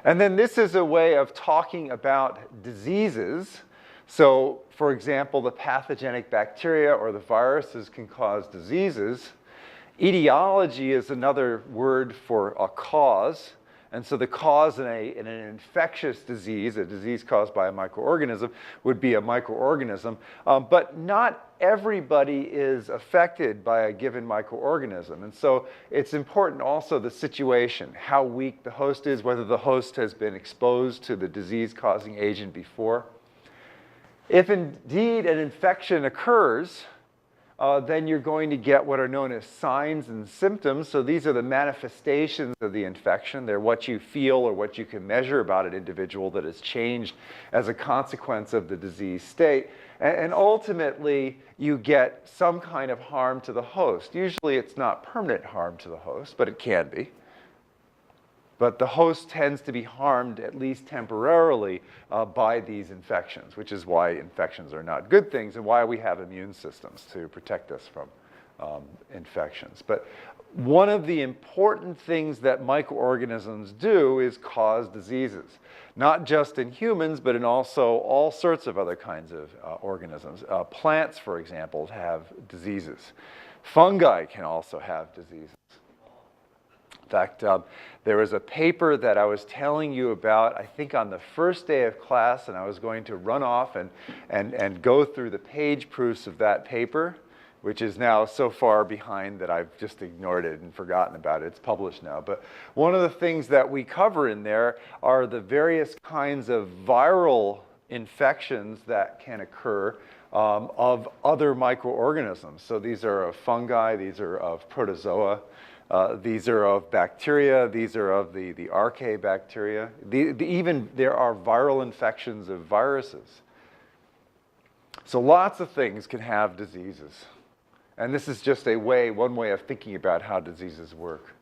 And then this is a way of talking about diseases. So, for example, the pathogenic bacteria or the viruses can cause diseases. Etiology is another word for a cause. And so the cause in an infectious disease, a disease caused by a microorganism, would be a microorganism. But not everybody is affected by a given microorganism. And so it's important also the situation, how weak the host is, whether the host has been exposed to the disease-causing agent before. If indeed an infection occurs, then you're going to get what are known as signs and symptoms. So these are the manifestations of the infection. They're what you feel or what you can measure about an individual that has changed as a consequence of the disease state. And ultimately, you get some kind of harm to the host. Usually it's not permanent harm to the host, but it can be. But the host tends to be harmed, at least temporarily, by these infections, which is why infections are not good things and why we have immune systems to protect us from infections. But one of the important things that microorganisms do is cause diseases, not just in humans, but in also all sorts of other kinds of organisms. Plants, for example, have diseases. Fungi can also have diseases. In fact, there was a paper that I was telling you about, I think on the first day of class, and I was going to run off and go through the page proofs of that paper, which is now so far behind that I've just ignored it and forgotten about it. It's published now. But one of the things that we cover in there are the various kinds of viral infections that can occur of other microorganisms. So these are of fungi, these are of protozoa. These are of bacteria. These are of the archaea bacteria. Even there are viral infections of viruses. So lots of things can have diseases. And this is just one way of thinking about how diseases work.